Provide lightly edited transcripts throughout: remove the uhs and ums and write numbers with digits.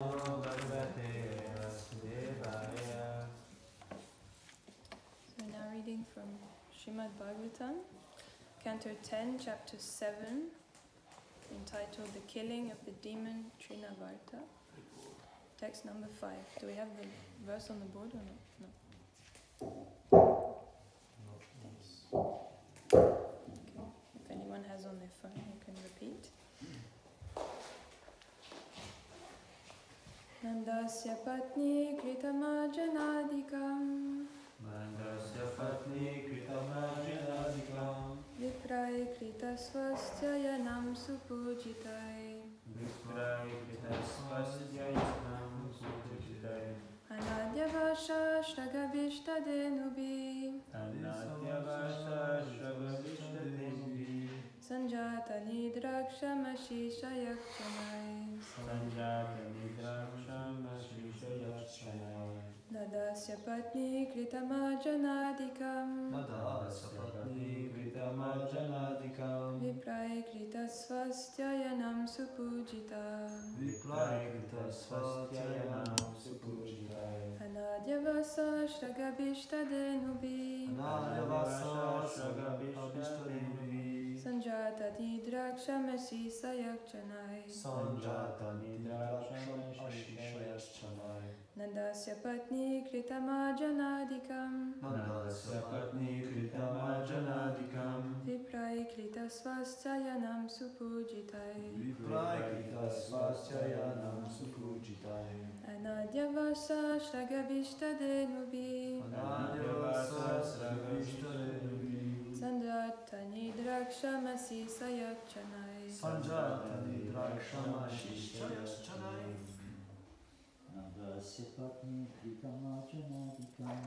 So now reading from Srimad Bhagavatam, Canto 10, Chapter 7, entitled The Killing of the Demon Trinavarta, text number 5. Do we have the verse on the board or not? No. Okay. If anyone has on their phone, you can repeat. Nandasya patni kritamajanadikam Viprai kritasvastyayanam supujitai Anadyavasha shragavishtadenubi Sanjata nidrakshamashi-shayakchanai Nadasya patni kritamajanadikam Viprai kritasvastyayanam supujita Anadyavasa shragavishtadenubi Sanjata nidrakshamashi-shayakchanai Nandasya patni kritamajanadikam Viprai kritasvastyayanam supujitai Anadyavasa shragavishtadenubi Sanjata nidrakshamashi-shayakchanai Nandasya patni kritamajanadikam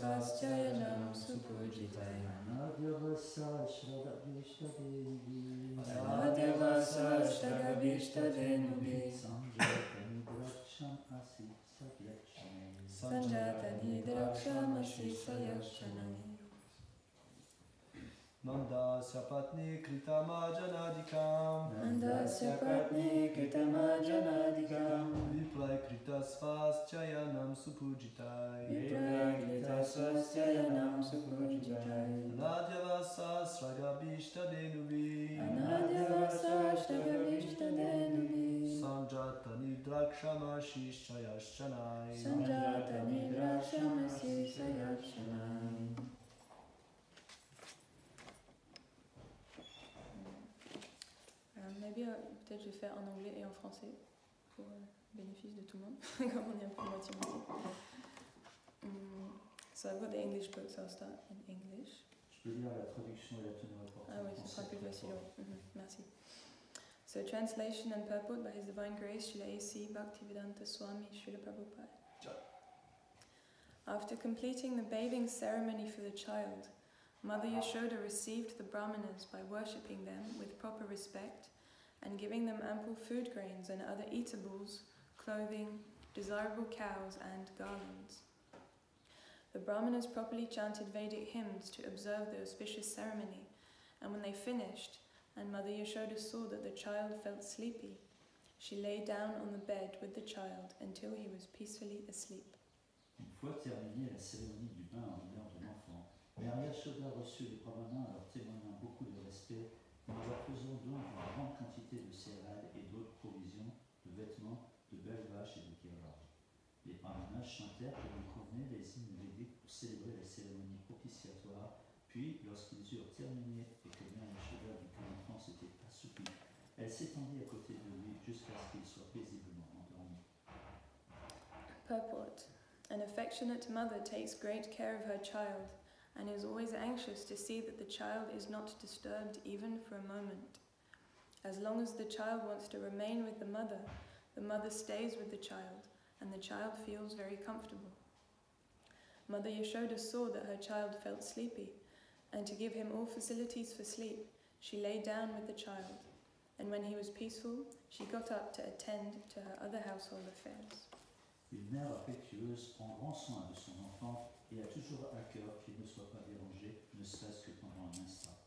Kritasvastyayanam supujitai Anadyavasa shragavishtadenubi Sanjata nidrakshamashi-shayakchanai Nandasya patni kritamajanadikam Viprai kritasvastyayanam supujitai Anadyavasa shragavishtadenubi Sanjata nidrakshamashi-shayakchanai Maybe peut-être je vais faire en anglais et en français pour le bénéfice de tout le monde, comme on est un peu moitié-moitié. So I've got the English book, so I'll start in English. Je peux lire la traduction et la tenue rapportée. Ah oui, ce sera plus facile. Merci. So translation and purport by His Divine Grace, Srila A.C. Bhaktivedanta Swami, Srila Prabhupada. After completing the bathing ceremony for the child, Mother Yashoda received the brahmanas by worshipping them with proper respect and giving them ample food grains and other eatables, clothing, desirable cows and garlands. The brahmanas properly chanted Vedic hymns to observe the auspicious ceremony, and when they finished, and Mother Yashoda saw that the child felt sleepy, she lay down on the bed with the child until he was peacefully asleep. Une fois terminée la cérémonie du bain en l'honneur de l'enfant, Mère Yashoda reçut les brahmanas en leur témoignant beaucoup de respect et en leur faisant don d'une grande quantité de céréales et d'autres provisions, de vêtements, de belles vaches et de guirlandes. Les brahmanas chantèrent comme il convenait les hymnes védiques pour célébrer la cérémonie propitiatoire, puis lorsqu'ils eurent terminé et que Mère Yashoda vit que l'enfant s'était assoupi, elle s'étendit à côté de lui jusqu'à ce qu'il soit paisiblement endormi. Purport. An affectionate mother takes great care of her child and is always anxious to see that the child is not disturbed even for a moment. As long as the child wants to remain with the mother stays with the child, and the child feels very comfortable. Mother Yashoda saw that her child felt sleepy, and to give him all facilities for sleep, she lay down with the child, and when he was peaceful, she got up to attend to her other household affairs. Une mère affectueuse prend grand soin de son enfant et a toujours à cœur qu'il ne soit pas dérangé, ne serait-ce que pendant un instant.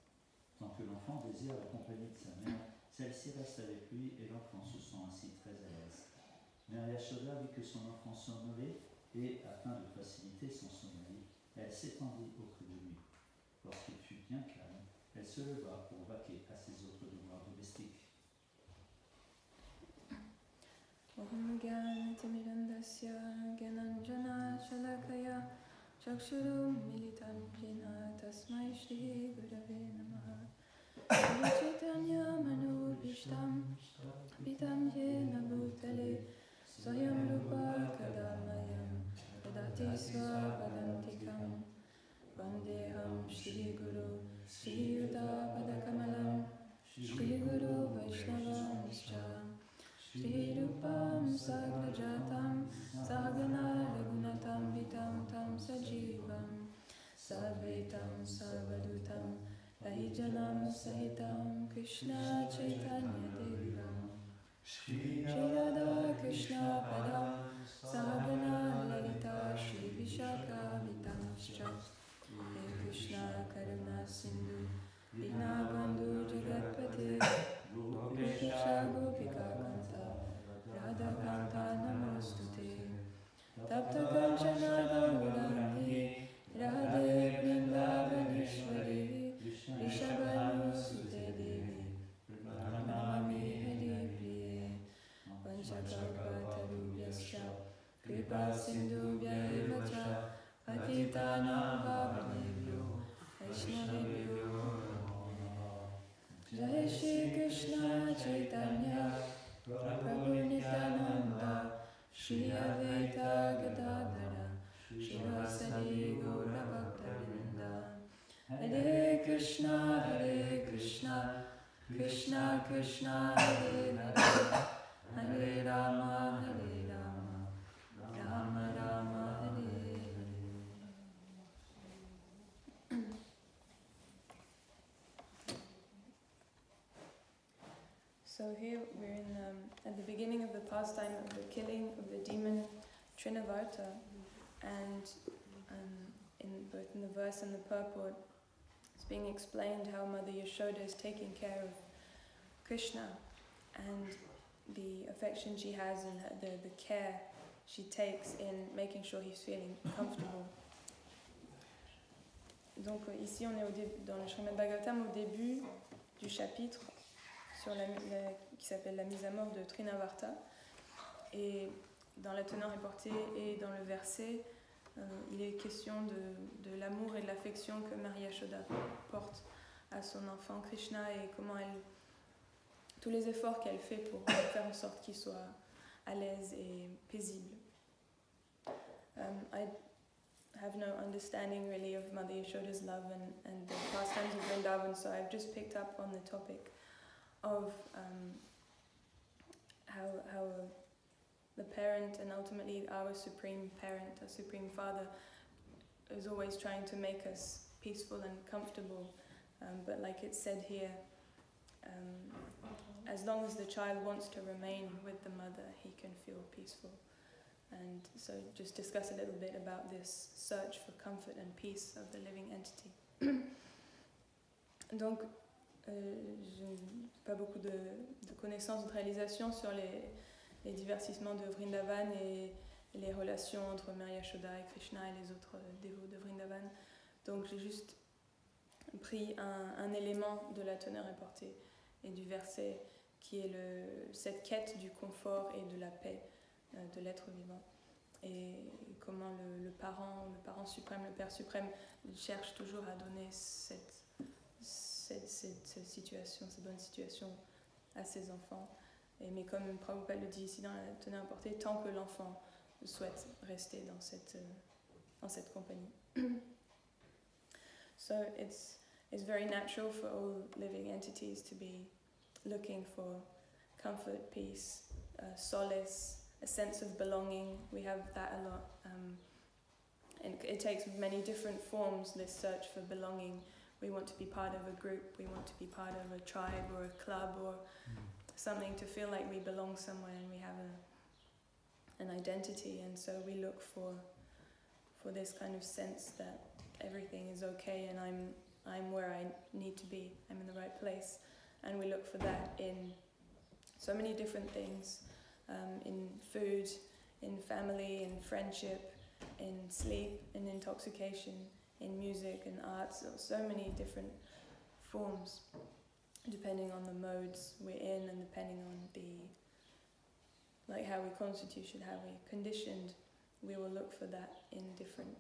Tant que l'enfant désire la compagnie de sa mère, celle-ci reste avec lui et l'enfant se sent ainsi très à l'aise. Mère Yashoda vit que son enfant somnolait et, afin de faciliter son sommeil, elle s'étendit auprès de lui. Lorsqu'il fut bien calme, elle se leva pour vaquer à ses autres devoirs domestiques. Om Gyanatimirandasya Gyananjana Shalakaya Chakshurum Militam Jena Tasmai Shri Gurave Namaha Shri Chaitanya Manu Vishtam Vitam Jena Bhutale Swayam Rupa Kadamayam Dadati Swavadantikam Vandeham Shri Guru Shri Yuta Padakamalam Shri Guru Vaishnavamscha Shri Rupam Sagrajatam Sahagana Raghunatam Vitam Tam Sajivam Sadvaitam Sarvadutam Rahijanam Sahitam Krishna Chaitanya Devam Shri Radha Krishna Padam Sahagana Lalita Shri Vishaka Vitamscha Hare Krishna Karuna Sindhu Dinabandhu Jagatpate Gopisha Gopika Kanta Radha Kanta Namostute Tapta Kanchana Gaurani Radhe Vrindavaneshwari Rishabhanusute Devi Pranamami Hari Priye Vanchakalpatarubhyascha Kripa Sindhubhya eva cha Patitanam Pavanebhyo Vaishnavebhyo Jai Shri Krishna Chaitanya Prabhu Nityananda Shri Advaita Gadadhara Shivasadi Gaura Bhaktavinda Hare Krishna Krishna Krishna Hare Hare Hare Rama Rama Rama Hare Hare. So here we're at the beginning of the pastime of the killing of the demon Trinavarta, and both in the verse and the purport, it's being explained how Mother Yashoda is taking care of Krishna and the affection she has and the care she takes in making sure he's feeling comfortable. Donc ici on est dans le Srimad Bhagavatam au début du chapitre sur qui s'appelle la mise à mort de Trinavarta, et dans la teneur reportée et dans le verset il est question de l'amour et de l'affection que Maria Yashoda porte à son enfant Krishna et comment tous les efforts qu'elle fait pour faire en sorte qu'il soit à l'aise et paisible. I have no understanding really of Mother Yashoda's love and the pastimes of Vrindavan, so I've just picked up on the topic of how the parent and ultimately our supreme parent, our supreme father, is always trying to make us peaceful and comfortable, but like it's said here, as long as the child wants to remain with the mother, he can feel peaceful. And so just discuss a little bit about this search for comfort and peace of the living entity. Donc, je n'ai pas beaucoup de connaissances, de réalisations sur les divertissements de Vrindavan et les relations entre Mère Yashoda et Krishna et les autres dévots de Vrindavan. Donc j'ai juste pris un élément de la teneur reportée et du verset qui est cette quête du confort et de la paix de l'être vivant, et comment le parent suprême, le Père suprême cherche toujours à donner cette situation, cette bonne situation à ses enfants. Mais comme Prabhupada le dit ici dans la teneur reportée, tant que l'enfant souhaite rester dans cette compagnie. So it's very natural for all living entities to be looking for comfort, peace, solace, a sense of belonging. We have that a lot. And it takes many different forms, this search for belonging. We want to be part of a group, we want to be part of a tribe or a club or something to feel like we belong somewhere and we have an identity, and so we look for for this kind of sense that everything is okay and I'm where I need to be, I'm in the right place. And we look for that in so many different things, in food, in family, in friendship, in sleep, in intoxication, in music and art, so many different forms, depending on the modes we're in and depending on how we constituted, how we conditioned, we will look for that in different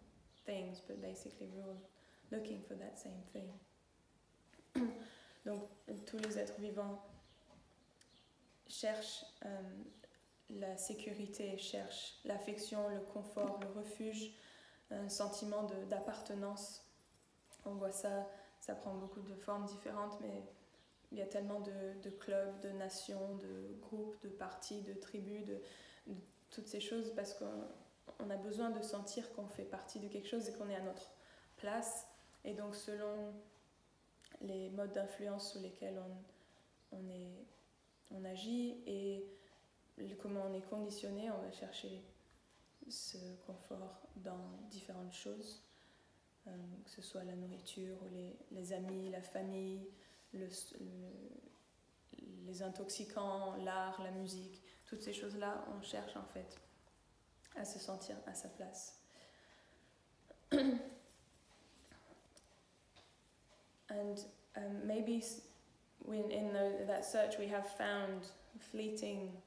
things, but basically we're all looking for that same thing. Donc, tous les êtres vivants cherchent la sécurité, cherchent l'affection, le confort, le refuge, un sentiment d'appartenance. On voit ça, ça prend beaucoup de formes différentes, mais il y a tellement de clubs, de nations, de groupes, de partis, de tribus, de toutes ces choses, parce qu'on a besoin de sentir qu'on fait partie de quelque chose et qu'on est à notre place. Et donc selon les modes d'influence sous lesquels on agit et comment on est conditionné, on va chercher ce confort dans différentes choses, que ce soit la nourriture ou les amis, la famille, les intoxicants, l'art, la musique, toutes ces choses-là, on cherche en fait à se sentir à sa place. And maybe in that search we have found fleeting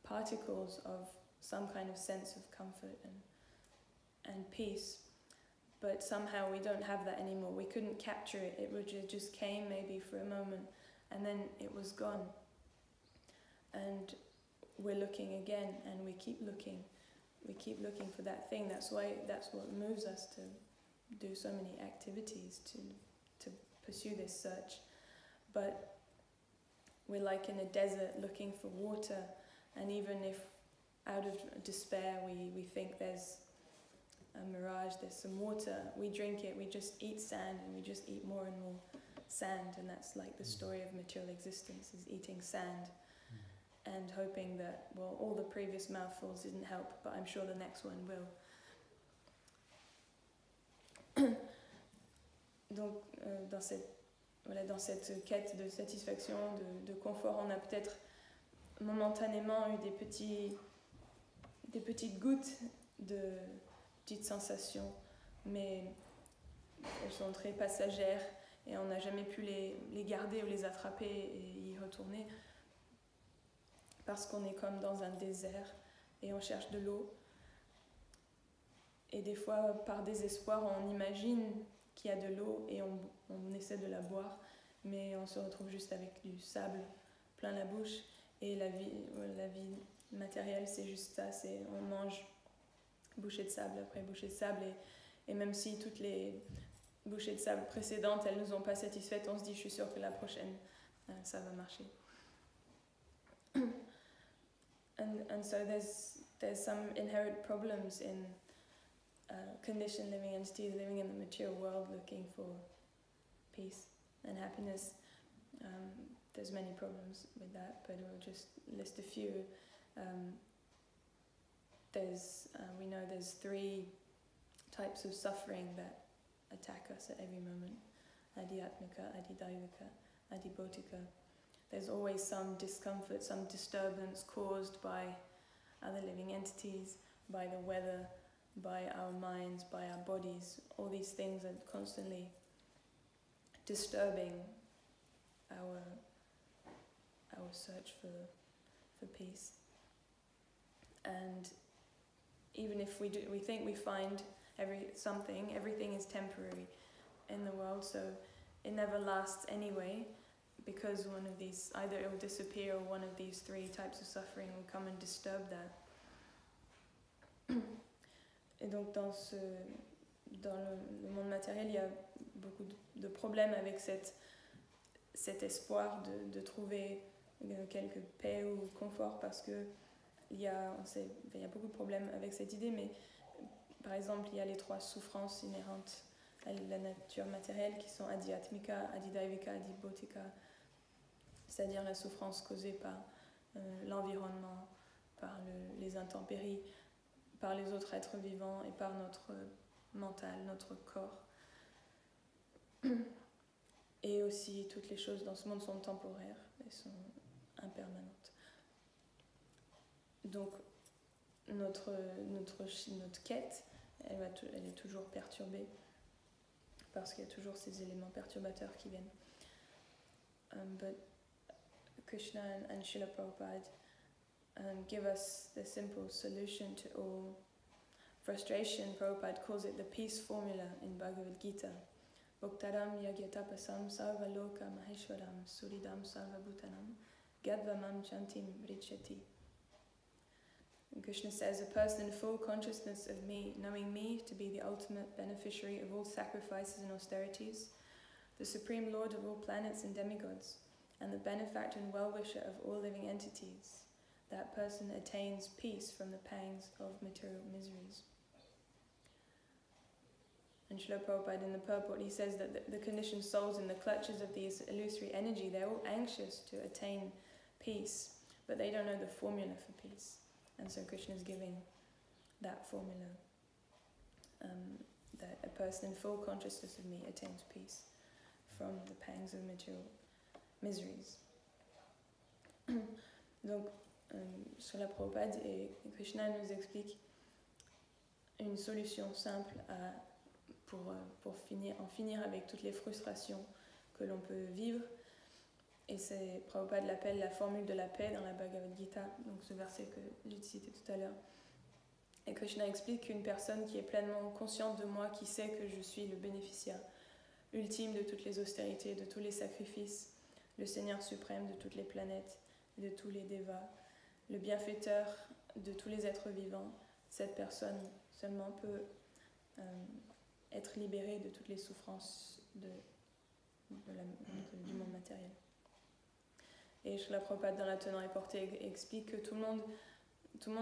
particles of some kind of sense of comfort and peace, but somehow we don't have that anymore. We couldn't capture it. It just came maybe for a moment and then it was gone. And we're looking again and we keep looking. We keep looking for that thing. That's what moves us to do so many activities, to pursue this search. But we're like in a desert looking for water, and even if out of despair we think there's a mirage, there's some water, we drink it, we just eat sand and we just eat more and more sand, and that's like the story of material existence, is eating sand and hoping that, well, all the previous mouthfuls didn't help, but I'm sure the next one will. Donc dans cette quête de satisfaction, de confort, on a peut-être momentanément eu des petites gouttes de petites sensations, mais elles sont très passagères et on n'a jamais pu les garder ou les attraper et y retourner, parce qu'on est comme dans un désert et on cherche de l'eau. Et des fois, par désespoir, on imagine qu'il y a de l'eau et on essaie de la boire, mais on se retrouve juste avec du sable plein la bouche. Et la vie matérielle, c'est juste ça, on mange bouchée de sable après bouchée de sable, et même si toutes les bouchées de sable précédentes, elles ne nous ont pas satisfaites, on se dit, je suis sûre que la prochaine, ça va marcher. And so there's some inherent problems in conditioned living entities living in the material world looking for peace and happiness. There's many problems with that, but we'll just list a few. We know there's 3 types of suffering that attack us at every moment: adhyatmika, adidaivika, adibhotika. There's always some discomfort, some disturbance caused by other living entities, by the weather, by our minds, by our bodies. All these things are constantly disturbing our search for peace. And even if we think we find everything is temporary in the world, so it never lasts anyway, because one of these, either it will disappear or one of these 3 types of suffering will come and disturb that. Et donc dans le monde matériel, il y a beaucoup de problèmes avec cet espoir de trouver quelque paix ou confort, parce que il y a beaucoup de problèmes avec cette idée, mais par exemple il y a les 3 souffrances inhérentes à la nature matérielle qui sont adhyatmika, adidaivika, adibhotika, c'est-à-dire la souffrance causée par l'environnement, par les intempéries, par les autres êtres vivants et par notre mental, notre corps. Et aussi, toutes les choses dans ce monde sont temporaires et sont impermanentes. Donc, notre quête, elle est toujours perturbée parce qu'il y a toujours ces éléments perturbateurs qui viennent. But Krishna and Srila Prabhupada give us the simple solution to all frustration. Prabhupada calls it the peace formula in Bhagavad Gita. Bhuktaram yagyatapasam sarvaloka maheshwaram suridam sarvabhutanam gadvamam chantim richati. And Krishna says, a person in full consciousness of me, knowing me to be the ultimate beneficiary of all sacrifices and austerities, the supreme lord of all planets and demigods, and the benefactor and well-wisher of all living entities, that person attains peace from the pangs of material miseries. And Srila Prabhupada in the purport, he says that the conditioned souls in the clutches of these illusory energy, they're all anxious to attain peace, but they don't know the formula for peace. And so Krishna is giving that formula, that a person in full consciousness of me attains peace from the pangs of material miseries. Donc, Srila Prabhupada et Krishna nous expliquent une solution simple pour en finir avec toutes les frustrations que l'on peut vivre. Et Prabhupada l'appelle la formule de la paix dans la Bhagavad Gita, donc ce verset que j'ai cité tout à l'heure. Et Krishna explique qu'une personne qui est pleinement consciente de moi, qui sait que je suis le bénéficiaire ultime de toutes les austérités, de tous les sacrifices, le Seigneur suprême de toutes les planètes, de tous les devas, le bienfaiteur de tous les êtres vivants, cette personne seulement peut être libérée de toutes les souffrances du monde matériel. Et Srila Prabhupada dans la Tenant et Portée explique que tout le monde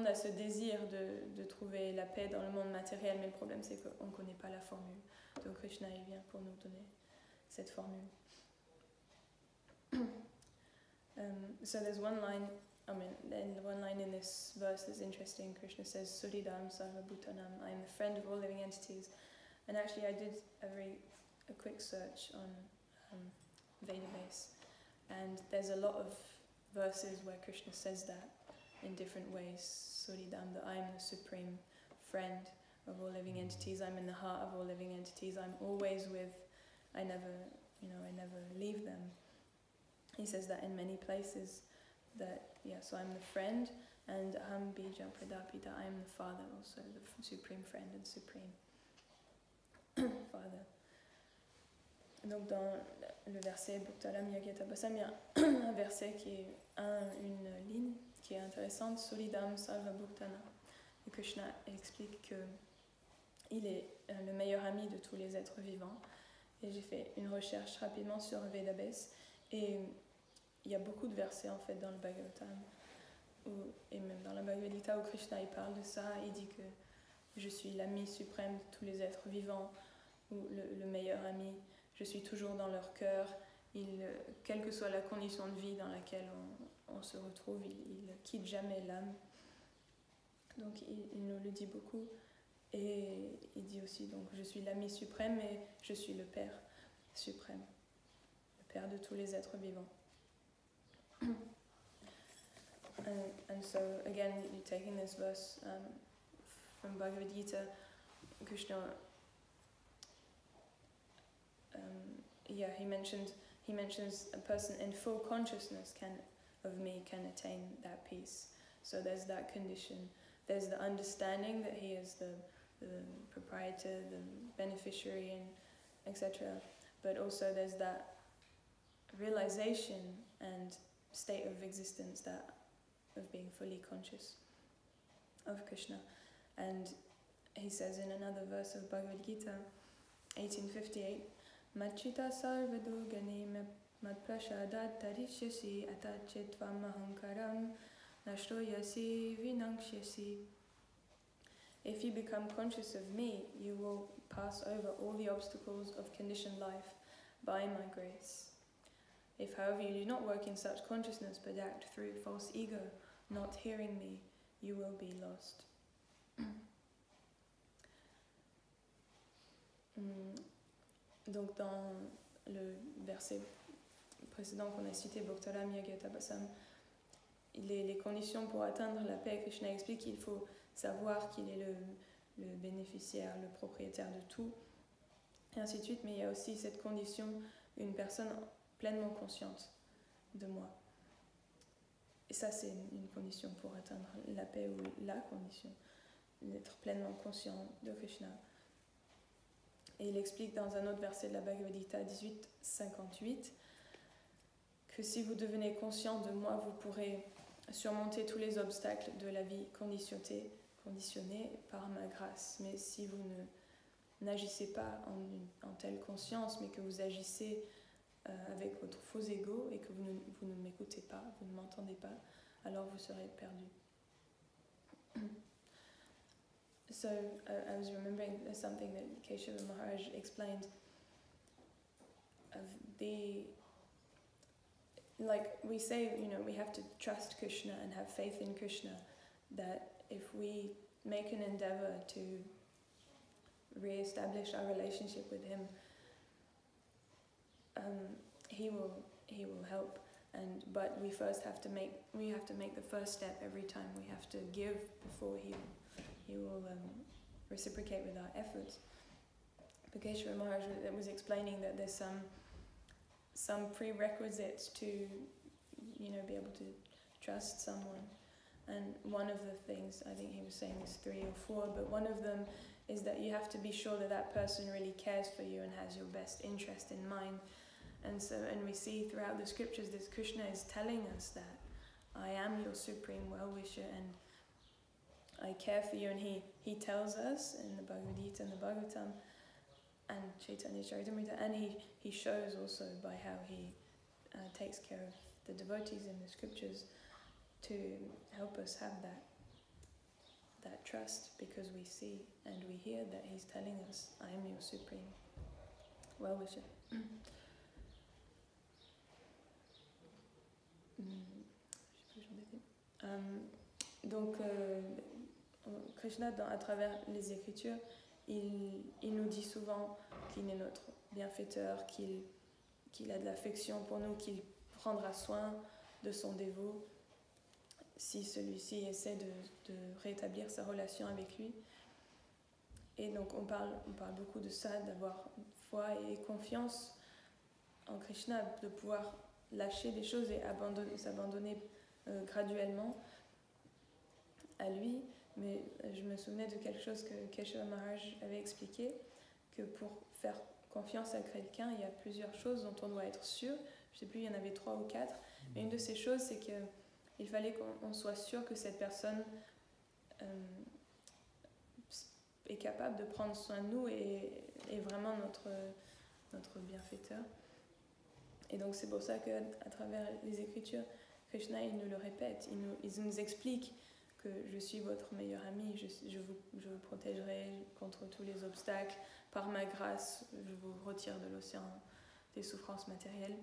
a ce désir de trouver la paix dans le monde matériel, mais le problème c'est qu'on ne connaît pas la formule. Donc Krishna il vient pour nous donner cette formule. So there's one line in this verse that's interesting. Krishna says, Suridam Sarvabhutanam, I am the friend of all living entities. And actually I did a quick search on Vedabase. And there's a lot of verses where Krishna says that in different ways. Suridam, that I am the supreme friend of all living entities. I'm in the heart of all living entities. I'm always with. I never leave them. He says that in many places. So I'm the friend, and Aham Bija Pradapita. I am the father, also the supreme friend and supreme father. Donc dans le verset Bhuktaram Yagyatapasam, il y a un verset qui est une ligne qui est intéressante, Solidam Salva Bhuktana. Et Krishna explique qu'il est le meilleur ami de tous les êtres vivants. Et j'ai fait une recherche rapidement sur Vedabase et il y a beaucoup de versets en fait dans le Bhagavatam et même dans la Bhagavad Gita où Krishna il parle de ça. Il dit que je suis l'ami suprême de tous les êtres vivants ou le meilleur ami. Je suis toujours dans leur cœur. Quelle que soit la condition de vie dans laquelle on se retrouve, il ne quitte jamais l'âme. Donc il nous le dit beaucoup. Et il dit aussi, donc, je suis l'ami suprême et je suis le Père suprême, le Père de tous les êtres vivants. And so, again, you're taking this verse from Bhagavad Gita, Krishna, he mentions a person in full consciousness of me can attain that peace. So there's that condition. There's the understanding that he is the proprietor, the beneficiary, and etc. But also there's that realization and state of existence of being fully conscious of Krishna. And he says in another verse of Bhagavad Gita, 1858, Machita sarvadugani matprashadat tarishyasi atachitvam ahankaram nashtoyasi vinangshyasi. If you become conscious of me, you will pass over all the obstacles of conditioned life by my grace. If, however, you do not work in such consciousness but act through false ego, not hearing me, you will be lost. Donc dans le verset précédent qu'on a cité, Bhaktaram Yagatabasam, les conditions pour atteindre la paix, Krishna explique qu'il faut savoir qu'il est le bénéficiaire, le propriétaire de tout, et ainsi de suite, mais il y a aussi cette condition, une personne pleinement consciente de moi. Et ça, c'est une condition pour atteindre la paix, ou la condition, d'être pleinement conscient de Krishna. Et il explique dans un autre verset de la Bhagavad Gita 18.58 que si vous devenez conscient de moi, vous pourrez surmonter tous les obstacles de la vie conditionnée par ma grâce. Mais si vous n'agissez pas en telle conscience, mais que vous agissez avec votre faux ego et que vous ne m'écoutez pas, vous ne m'entendez pas, alors vous serez perdu. So I was remembering something that Keshava Maharaj explained of like we say, we have to trust Krishna and have faith in Krishna, that if we make an endeavor to re-establish our relationship with him, he will help. But we have to make the first step every time. We have to give before he will reciprocate with our efforts. Keshava Maharaj was explaining that there's some prerequisites to be able to trust someone, and one of the things, I think he was saying is 3 or 4, but one of them is that you have to be sure that person really cares for you and has your best interest in mind. And we see throughout the scriptures that Krishna is telling us that I am your supreme well-wisher and I care for you, and he tells us in the Bhagavad Gita and the Bhagavatam and Chaitanya Charitamrita, and he shows also by how he takes care of the devotees in the scriptures to help us have that trust, because we see and we hear that he's telling us, I am your supreme well-wisher. Donc Krishna, à travers les Écritures, il nous dit souvent qu'il est notre bienfaiteur, qu'il a de l'affection pour nous, qu'il prendra soin de son dévot si celui-ci essaie de rétablir sa relation avec lui. Et donc on parle beaucoup de ça, d'avoir foi et confiance en Krishna, de pouvoir lâcher des choses et s'abandonner graduellement à lui. Mais je me souvenais de quelque chose que Keshava Maharaj avait expliqué, que pour faire confiance à quelqu'un, il y a plusieurs choses dont on doit être sûr. Je ne sais plus, il y en avait 3 ou 4. Mais une de ces choses, c'est qu'il fallait qu'on soit sûr que cette personne est capable de prendre soin de nous et est vraiment notre bienfaiteur. Et donc c'est pour ça qu'à travers les Écritures, Krishna, il nous le répète, il nous explique que je suis votre meilleur ami, je vous protégerai contre tous les obstacles, par ma grâce, je vous retire de l'océan des souffrances matérielles.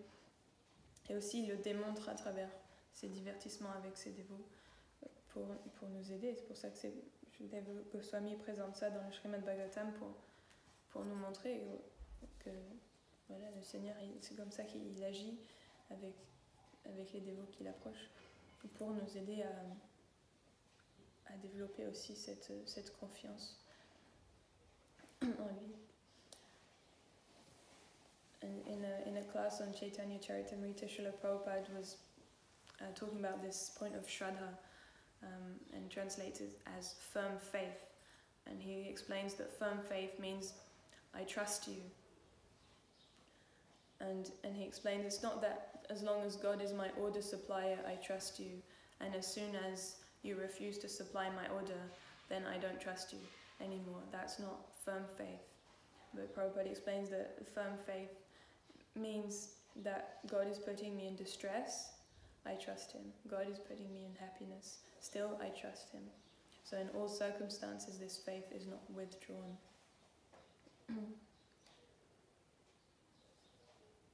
Et aussi, il le démontre à travers ses divertissements avec ses dévots pour nous aider. C'est pour ça que Shukadeva Goswami présente ça dans le Srimad Bhagavatam pour nous montrer que voilà, le Seigneur, c'est comme ça qu'il agit avec les dévots qu'il approche, pour nous aider à développer aussi cette confiance en lui. In a class on Chaitanya Charitamrita, Srila Prabhupada was talking about this point of Shraddha, and translates it as firm faith. And he explains that firm faith means I trust you. And he explains it's not that as long as God is my order supplier, I trust you, and as soon as you refuse to supply my order, then I don't trust you anymore. That's not firm faith. But Prabhupada explains that firm faith means that God is putting me in distress, I trust him. God is putting me in happiness, still I trust him. So in all circumstances, this faith is not withdrawn.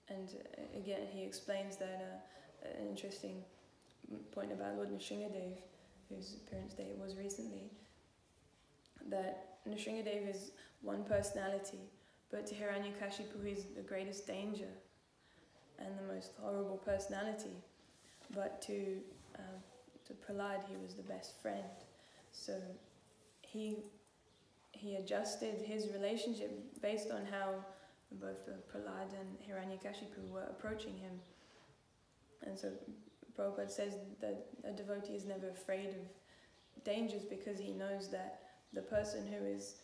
And again, he explains that an interesting point about Lord Nrsingadev, whose appearance day was recently, that Nrsingadev is one personality But to Hiranyakashipu, he's the greatest danger and the most horrible personality. But to Prahlad, he was the best friend. So he adjusted his relationship based on how both Prahlad and Hiranyakashipu were approaching him. And so Prabhupada says that a devotee is never afraid of dangers because he knows that the person who is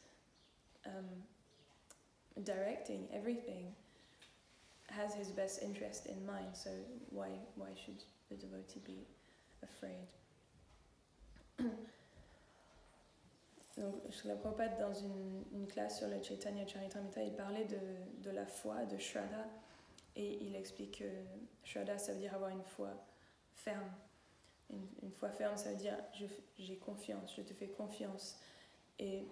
directing everything has his best interest in mind. So why should the devotee be afraid? Donc, Srila Prabhupada, dans une classe sur le Chaitanya Charitamrita, il parlait de la foi, de Shraddha, et il explique que Shraddha, ça veut dire avoir une foi ferme. Une foi ferme, ça veut dire j'ai confiance, je te fais confiance. Et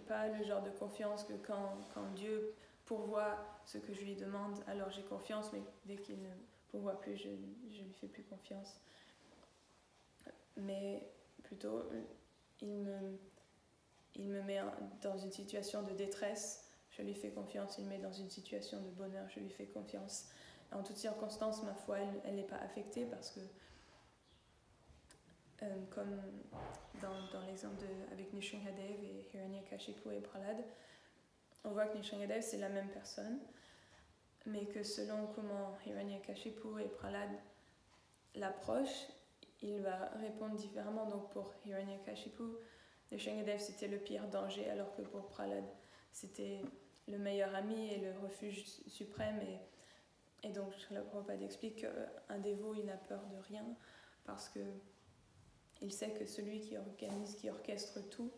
pas le genre de confiance que quand Dieu pourvoit ce que je lui demande, alors j'ai confiance, mais dès qu'il ne pourvoit plus, je lui fais plus confiance. Mais plutôt, il me met dans une situation de détresse, je lui fais confiance. Il me met dans une situation de bonheur, je lui fais confiance. En toutes circonstances, ma foi, elle n'est pas affectée parce que, comme dans l'exemple avec Nrsimhadev et Hiranyakashipu et Prahlad, on voit que Nrsimhadev c'est la même personne, mais que selon comment Hiranyakashipu et Prahlad l'approchent, il va répondre différemment. Donc pour Hiranyakashipu, Nrsimhadev c'était le pire danger, alors que pour Prahlad c'était le meilleur ami et le refuge suprême. Et donc Srila Prabhupada explique qu'un dévot il n'a peur de rien parce que il sait que celui qui organise, qui orchestre tout,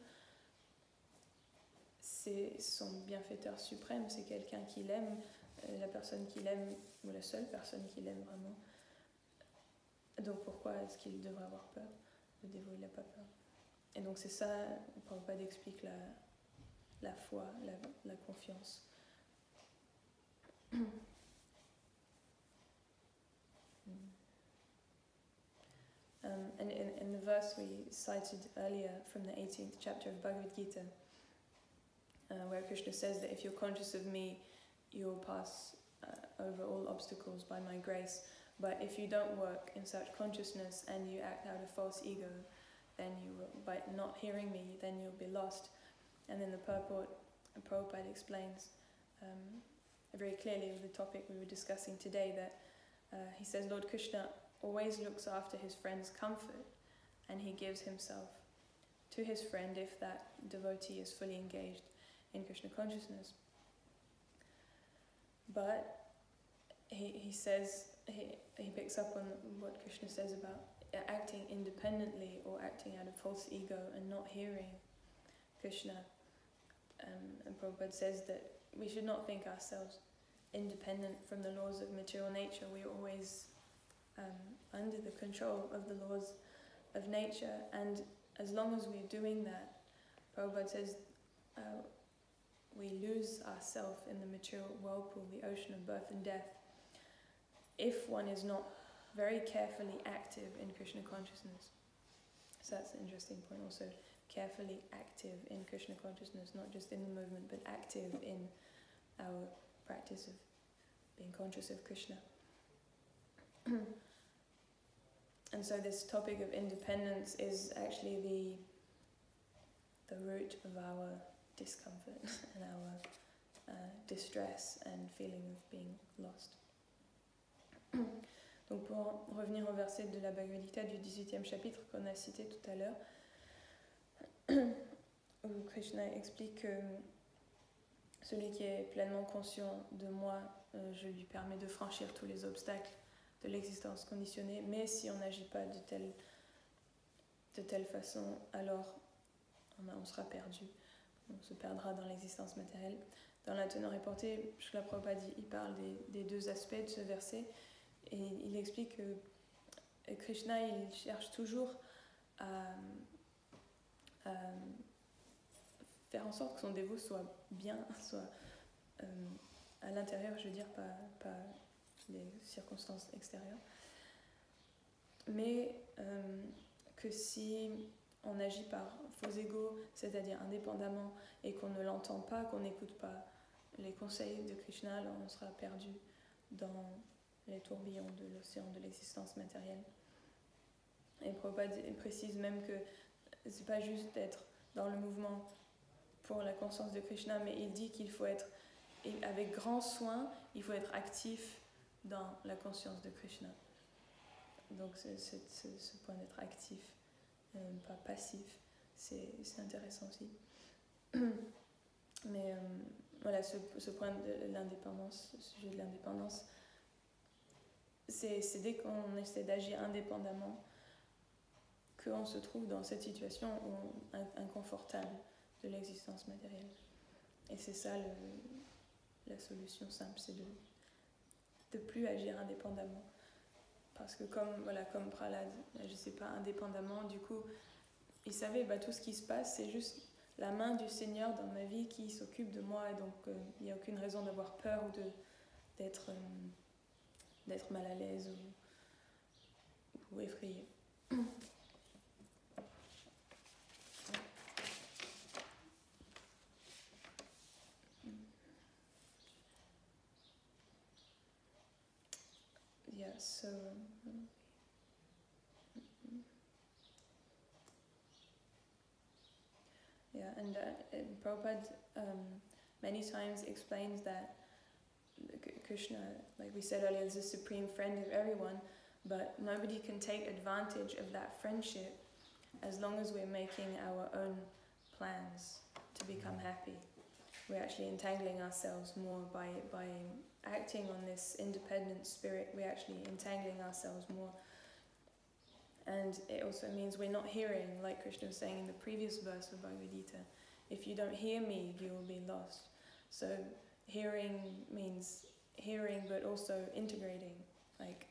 c'est son bienfaiteur suprême, c'est quelqu'un qu'il aime, la personne qu'il aime, ou la seule personne qu'il aime vraiment. Donc pourquoi est-ce qu'il devrait avoir peur? Le dévot, il n'a pas peur. Et donc c'est ça, Prabhupada explique la foi, la confiance. And in the verse we cited earlier from the 18th chapter of Bhagavad Gita, where Krishna says that if you're conscious of me, you'll pass over all obstacles by my grace. But if you don't work in such consciousness and you act out of false ego, then you will, by not hearing me, then you'll be lost. And then the purport, Prabhupada explains very clearly of the topic we were discussing today, that he says Lord Krishna always looks after his friend's comfort, and he gives himself to his friend if that devotee is fully engaged in Krishna consciousness. But he says, he picks up on what Krishna says about acting independently or acting out of false ego and not hearing Krishna. And Prabhupada says that we should not think ourselves independent from the laws of material nature. We are always under the control of the laws of nature, and as long as we're doing that, Prabhupada says we lose ourselves in the material whirlpool, the ocean of birth and death, if one is not very carefully active in Krishna consciousness. So that's an interesting point also, carefully active in Krishna consciousness, not just in the movement, but active in our practice of being conscious of Krishna. And so this topic of independence is actually the root of our discomfort and our distress and feeling of being lost. Donc pour revenir au verset de la Bhagavad Gita du 18e chapitre qu'on a cité tout à l'heure, où Krishna explique que celui qui est pleinement conscient de moi, je lui permets de franchir tous les obstacles de l'existence conditionnée, mais si on n'agit pas de telle façon, alors on sera perdu, on se perdra dans l'existence matérielle. Dans la teneur et portée, Srila Prabhupada il parle des deux aspects de ce verset, et il explique que Krishna il cherche toujours à faire en sorte que son dévot soit bien, soit à l'intérieur, je veux dire, pas les circonstances extérieures, mais que si on agit par faux ego, c'est-à-dire indépendamment, et qu'on ne l'entend pas, qu'on n'écoute pas les conseils de Krishna, alors on sera perdu dans les tourbillons de l'océan de l'existence matérielle. Et Prabhupada précise même que c'est pas juste d'être dans le mouvement pour la conscience de Krishna, mais il dit qu'il faut être, avec grand soin, il faut être actif dans la conscience de Krishna. Donc ce point d'être actif, pas passif, c'est intéressant aussi. Mais voilà, ce point de l'indépendance, ce sujet de l'indépendance, c'est dès qu'on essaie d'agir indépendamment qu'on se trouve dans cette situation inconfortable de l'existence matérielle. Et c'est ça la solution simple, c'est de plus agir indépendamment. Parce que comme Prahlad, je sais pas, indépendamment, du coup, il savait tout ce qui se passe, c'est juste la main du Seigneur dans ma vie qui s'occupe de moi, et donc il n'y a aucune raison d'avoir peur ou d'être mal à l'aise ou effrayé. Yeah, so yeah, and Prabhupada many times explains that Krishna, like we said earlier, is the supreme friend of everyone, but nobody can take advantage of that friendship as long as we're making our own plans to become happy. We're actually entangling ourselves more by acting on this independent spirit. We're actually entangling ourselves more. And it also means we're not hearing, like Krishna was saying in the previous verse of Bhagavad Gita, if you don't hear me, you will be lost. So hearing means hearing, but also integrating, like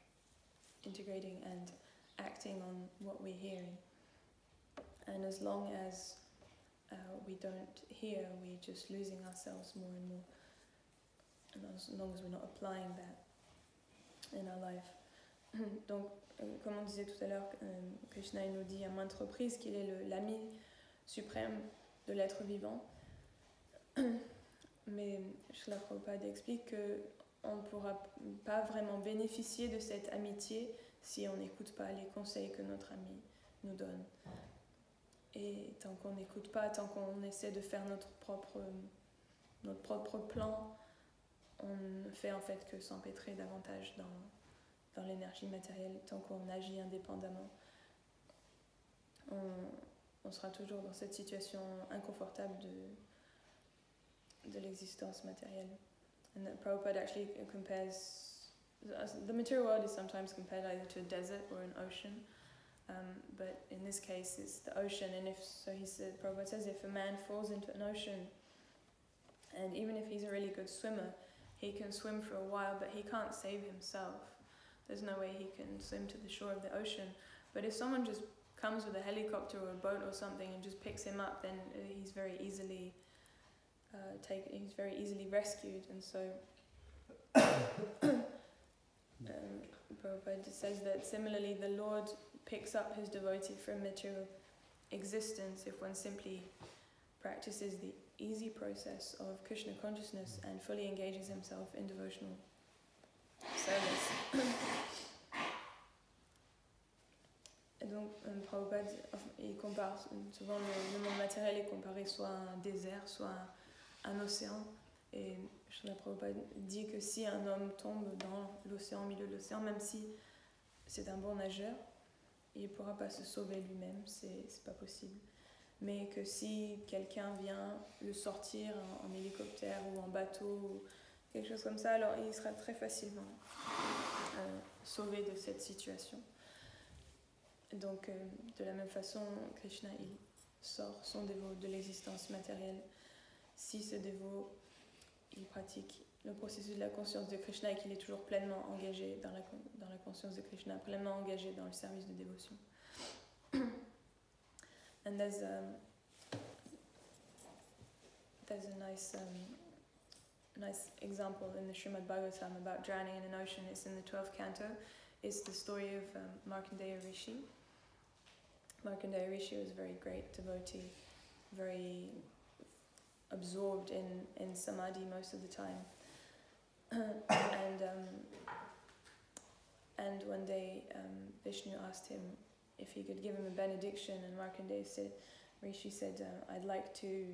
integrating and acting on what we're hearing. And as long as we don't hear, we're just losing ourselves more and more. And as long as we're not applying that in our life. Donc, comme on disait tout à l'heure, Krishna il nous dit à maintes reprises qu'il est l'ami suprême de l'être vivant. Mais Srila Prabhupada explique qu'on ne pourra pas vraiment bénéficier de cette amitié si on n'écoute pas les conseils que notre ami nous donne. Et tant qu'on n'écoute pas, tant qu'on essaie de faire notre propre plan, on ne fait en fait que s'empêtrer davantage dans l'énergie matérielle. Tant qu'on agit indépendamment, on sera toujours dans cette situation inconfortable de l'existence matérielle. And Prabhupada actually compares, the material world is sometimes compared either to a desert or an ocean, but in this case it's the ocean. And Prabhupada says if a man falls into an ocean, and even if he's a really good swimmer, he can swim for a while, but he can't save himself. There's no way he can swim to the shore of the ocean. But if someone just comes with a helicopter or a boat or something and just picks him up, then he's very easily rescued. And so Prabhupada says that similarly the Lord picks up his devotee from material existence if one simply practices the easy process of Krishna consciousness and fully engages himself in devotional service. Et donc Prabhupada il compare souvent le monde matériel est comparé soit à un désert, soit à un océan. Et Srila Prabhupada dit que si un homme tombe dans l'océan, au milieu de l'océan, même si c'est un bon nageur, il ne pourra pas se sauver lui-même, c'est pas possible. Mais que si quelqu'un vient le sortir en hélicoptère ou en bateau ou quelque chose comme ça, alors il sera très facilement sauvé de cette situation. Donc de la même façon, Krishna il sort son dévot de l'existence matérielle. Si ce dévot il pratique le processus de la conscience de Krishna et qu'il est toujours pleinement engagé dans la conscience de Krishna, pleinement engagé dans le service de dévotion. And there's a nice example in the Srimad Bhagavatam about drowning in an ocean. It's in the 12th canto. It's the story of Markandeya Rishi. Markandeya Rishi was a very great devotee, very absorbed in samadhi most of the time. And one day Vishnu asked him if he could give him a benediction, and Markandeya said, Rishi said, I'd like to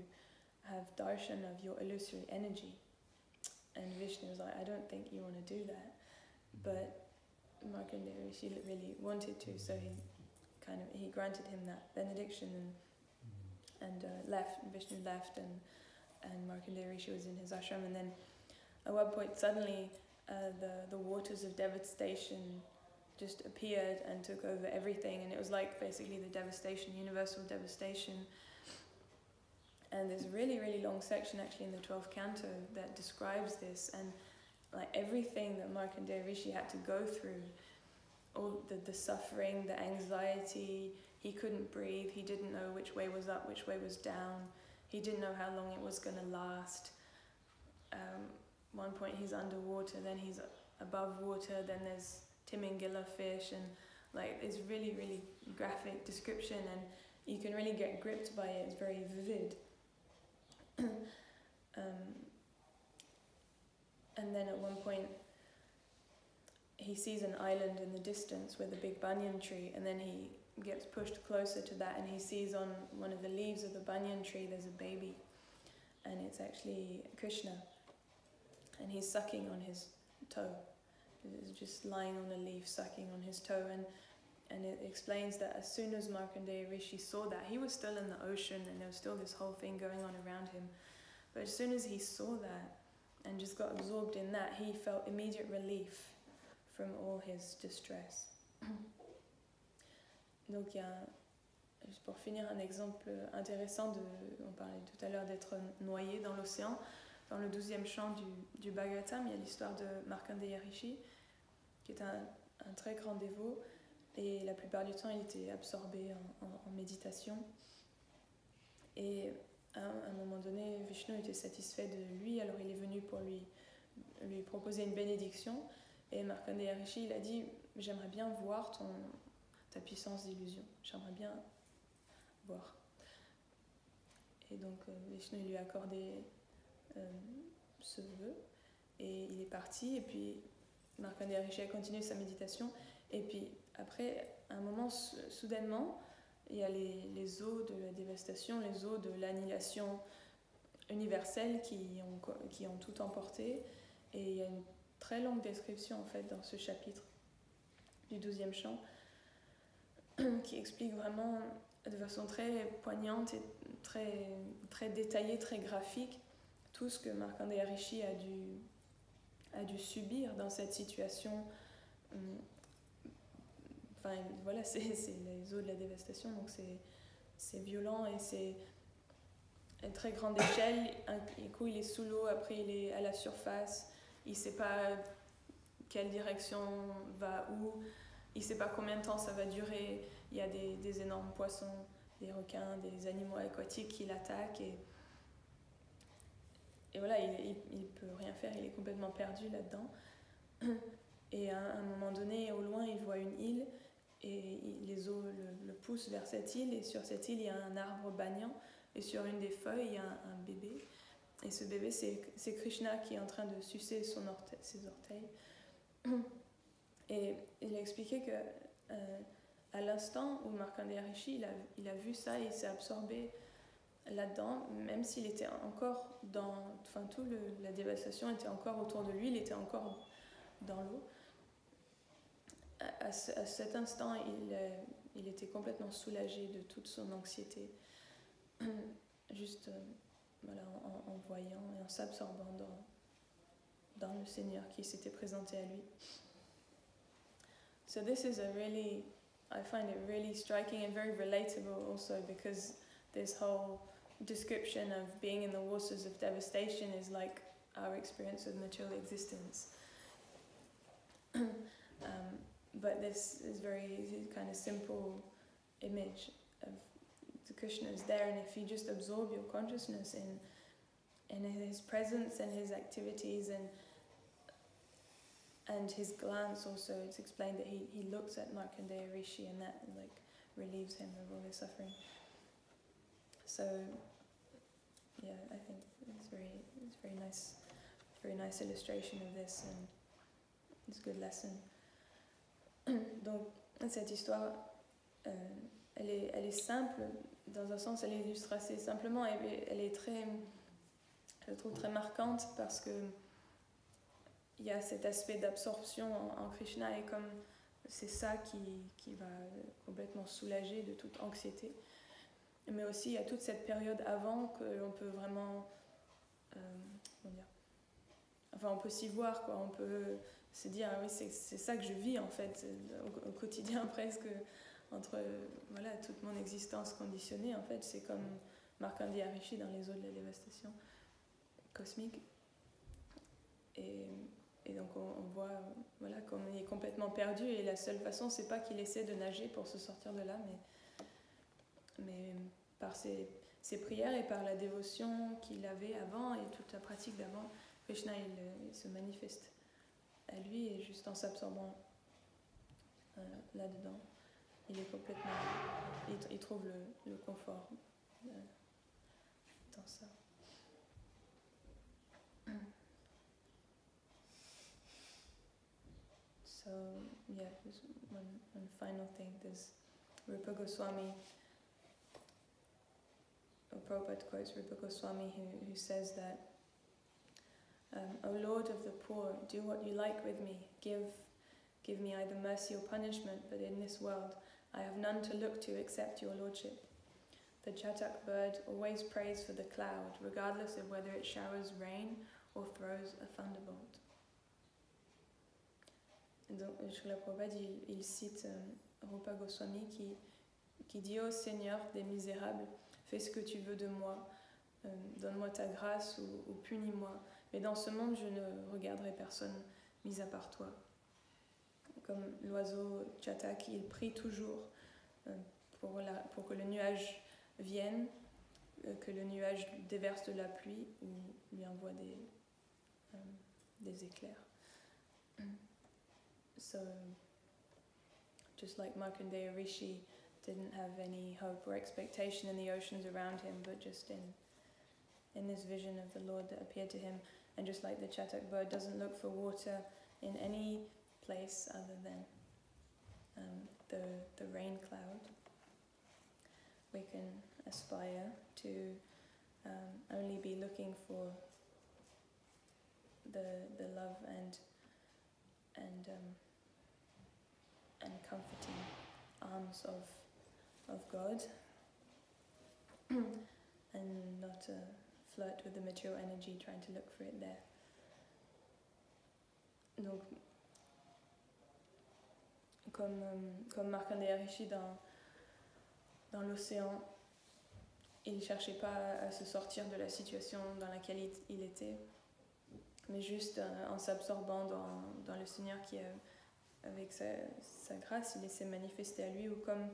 have darshan of your illusory energy. And Vishnu was like, I don't think you want to do that. But Markandeya Rishi really wanted to, so he granted him that benediction and left. Vishnu left, and Markandeya Rishi was in his ashram. And then at one point suddenly the waters of devastation just appeared and took over everything, and it was like basically the devastation, universal devastation. And there's a really, really long section actually in the 12th canto that describes this, and like everything that Markandeya Rishi had to go through, all the suffering, the anxiety. He couldn't breathe, he didn't know which way was up, which way was down, he didn't know how long it was going to last. One point he's underwater, then he's above water, then there's Timingila fish, and like it's really, really graphic description, and you can really get gripped by it. It's very vivid. And then at one point he sees an island in the distance with a big banyan tree, and then he gets pushed closer to that, and he sees on one of the leaves of the banyan tree there's a baby, and it's actually Krishna, and he's sucking on his toe. He's just lying on a leaf sucking on his toe, and it explains that as soon as Markandeya Rishi saw that, he was still in the ocean and there was still this whole thing going on around him, but as soon as he saw that and just got absorbed in that, he felt immediate relief from all his distress. Donc il y a, juste pour finir, un exemple intéressant on parlait tout à l'heure d'être noyé dans l'océan. Dans le 12e chant du Bhagavatam, il y a l'histoire de Markandeya Rishi, qui est un très grand dévot, et la plupart du temps il était absorbé en méditation. Et à un moment donné, Vishnu était satisfait de lui, alors il est venu pour lui proposer une bénédiction, et Markandeya Rishi il a dit, j'aimerais bien voir ta puissance d'illusion, j'aimerais bien voir. Et donc Vishnu lui a accordé ce vœu, et il est parti, et puis Markandeya Rishi a continué sa méditation, et puis après, à un moment, soudainement, il y a les eaux de la dévastation, les eaux de l'annihilation universelle qui ont tout emporté, et il y a une très longue description en fait dans ce chapitre du 12e chant qui explique vraiment de façon très poignante et très, très détaillée, très graphique tout ce que Markandeya Rishi a dû subir dans cette situation. Enfin voilà, c'est les eaux de la dévastation, donc c'est violent et c'est à une très grande échelle. Un coup il est sous l'eau, après il est à la surface, il ne sait pas quelle direction va où, il ne sait pas combien de temps ça va durer, il y a des énormes poissons, des requins, des animaux aquatiques qui l'attaquent, et voilà, il ne peut rien faire, il est complètement perdu là-dedans. Et à un moment donné, au loin, il voit une île, et les eaux le poussent vers cette île, et sur cette île, il y a un arbre banyan, et sur une des feuilles, il y a un bébé. Et ce bébé, c'est Krishna qui est en train de sucer ses orteils. Et il a expliqué que à l'instant où Markandeya Rishi il a vu ça, il s'est absorbé là-dedans, même s'il était encore la dévastation était encore autour de lui, il était encore dans l'eau. À cet instant, il était complètement soulagé de toute son anxiété, juste voilà, en voyant et en s'absorbant dans le Seigneur qui s'était présenté à lui. So this is I find it really striking and very relatable also, because this whole description of being in the waters of devastation is like our experience of material existence. But this is very kind of simple image of the Krishna is there, and if you just absorb your consciousness in his presence and his activities and his glance also, it's explained that he looks at Markandeya Rishi, and that like relieves him of all his suffering. So yeah, I think it's very nice illustration of this, and it's a good lesson. Donc cette histoire, elle est simple dans un sens, elle illustre assez simplement, et elle est très, je la trouve très marquante parce que il y a cet aspect d'absorption en Krishna, et comme c'est ça qui va complètement soulager de toute anxiété. Mais aussi il y a toute cette période avant que l'on peut vraiment, comment dire, enfin on peut s'y voir, quoi. On peut se dire ah oui, c'est ça que je vis en fait au quotidien presque, entre voilà, toute mon existence conditionnée en fait, c'est comme Markandeya Rishi dans les eaux de la dévastation cosmique, et donc on voit voilà, comme il est complètement perdu, et la seule façon c'est pas qu'il essaie de nager pour se sortir de là, mais par ses prières et par la dévotion qu'il avait avant et toute la pratique d'avant, Krishna il se manifeste à lui, et juste en s'absorbant là-dedans, il est complètement, il trouve le confort dans ça. So yeah, there's one final thing. There's Rupa Goswami, Prabhupada quotes Rupa Goswami, who says that, O Lord of the poor, do what you like with me. Give me either mercy or punishment, but in this world I have none to look to except your lordship. The chatak bird always prays for the cloud, regardless of whether it showers rain or throws a thunderbolt. Et donc, Srila Prabhupada, il cite Rupa Goswami qui dit « Ô Seigneur des misérables, fais ce que tu veux de moi, donne-moi ta grâce ou punis-moi, mais dans ce monde je ne regarderai personne mis à part toi. » Comme l'oiseau chatak, il prie toujours pour que le nuage vienne, que le nuage déverse de la pluie ou lui envoie des éclairs. So, just like Markandeya Rishi didn't have any hope or expectation in the oceans around him, but just in this vision of the Lord that appeared to him, and just like the chatak bird doesn't look for water in any place other than the rain cloud, we can aspire to only be looking for the love and comforting arms of God, and not flirt with the material energy trying to look for it there. Donc, comme Markandeya Rishi dans l'océan, il ne cherchait pas à se sortir de la situation dans laquelle il était, mais juste en s'absorbant dans le Seigneur qui, avec sa grâce, il laissait manifester à lui, ou comme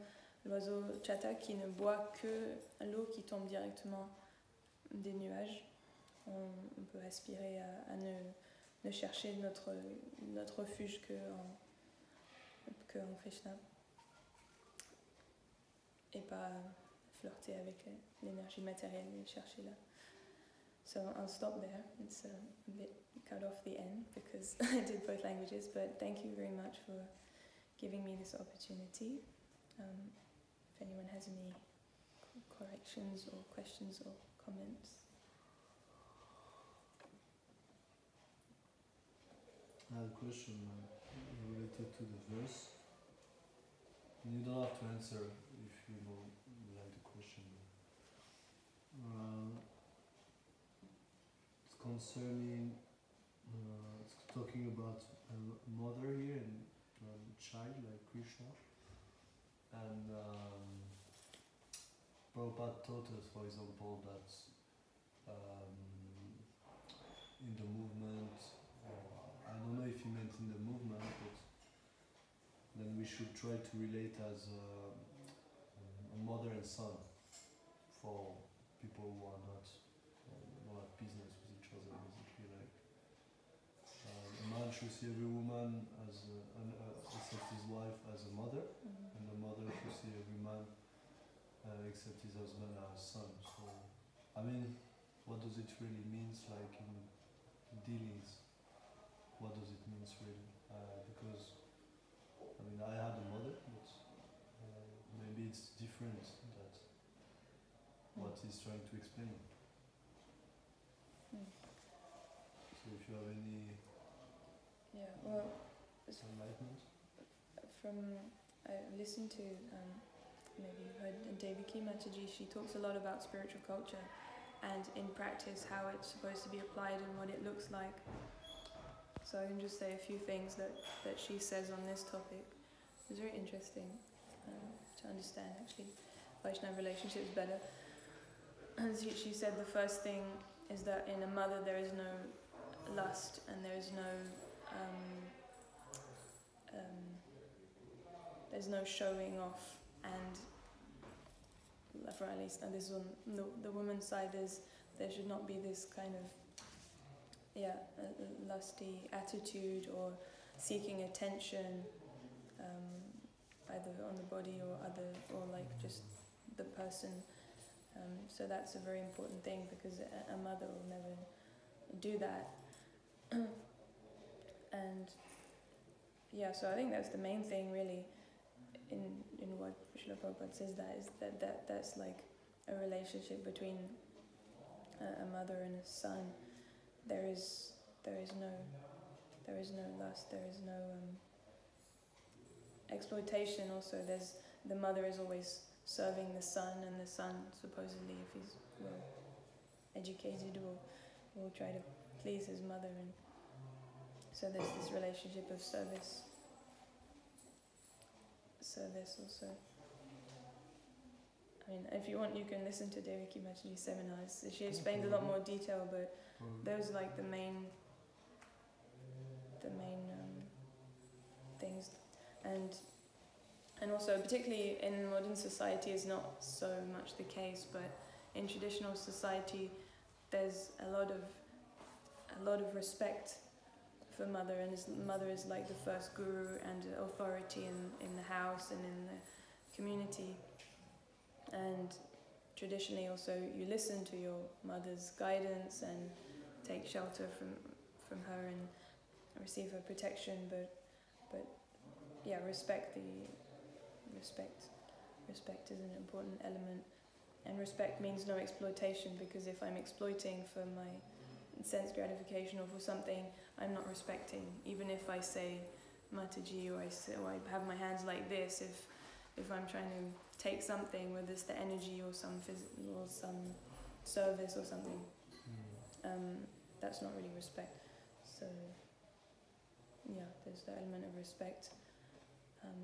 l'oiseau chatak qui ne boit que l'eau qui tombe directement des nuages. On peut aspirer à ne chercher notre refuge que en Krishna, et pas flirter avec l'énergie matérielle et chercher là. So I'll stop there. It's a bit cut off the end because I did both languages, but thank you very much for giving me this opportunity. If anyone has any corrections or questions or comments. I have a question related to the verse. You don't have to answer if you don't like the question. It's concerning, it's talking about a mother here and a child like Krishna. And Prabhupada taught us, for example, that in the movement, I don't know if he meant in the movement, but then we should try to relate as a mother and son for people who are not at business with each other, basically. Like a man should see every woman as except his wife as a mother, and the mother should see every man except his husband as son. So, I mean, what does it really means like in dealings? What does it means really? Because I mean I had a mother, but maybe it's different that what he's trying to explain. So if you have any enlightenment? I've listened to, maybe you heard Devaki Mataji, she talks a lot about spiritual culture and in practice how it's supposed to be applied and what it looks like. So I can just say a few things that she says on this topic. It's very interesting to understand actually Vaishnava relationships better. And she said the first thing is that in a mother there is no lust and there is there's no showing off, and for at least, and this is on the woman's side, there should not be this kind of lusty attitude or seeking attention, either on the body or like just the person. So that's a very important thing because a mother will never do that. And so I think that's the main thing really in what Srila Prabhupada says, that's like a relationship between a mother and a son. There is no lust, there is no exploitation. Also, the mother is always serving the son, and the son supposedly, if he's well educated, will try to please his mother, and so there's this relationship of service also. I mean, if you want, you can listen to Devaki Mataji's seminars. She explained a lot more detail, but those are like the main things. And also, particularly in modern society, is not so much the case, but in traditional society, there's a lot of respect for mother, and his mother is like the first guru and authority in the house and in the community. And traditionally also you listen to your mother's guidance and take shelter from her and receive her protection, but respect is an important element. And respect means no exploitation, because if I'm exploiting for my sense gratification or for something, I'm not respecting. Even if I say Mataji or I have my hands like this, if I'm trying to take something, whether it's the energy or some service or something, that's not really respect. So there's the element of respect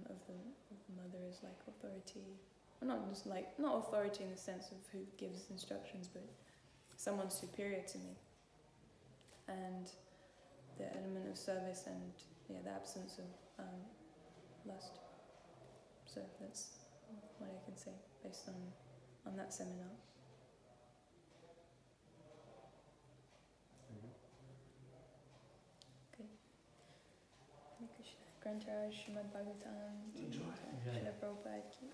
of the mother is like authority. Well, not authority in the sense of who gives instructions, but someone superior to me. And the element of service and the absence of lust. So that's what I can say based on that seminar. Okay. Hare Krishna. Grantaraj Srimad Bhagavatam. Srila Prabhupada ki.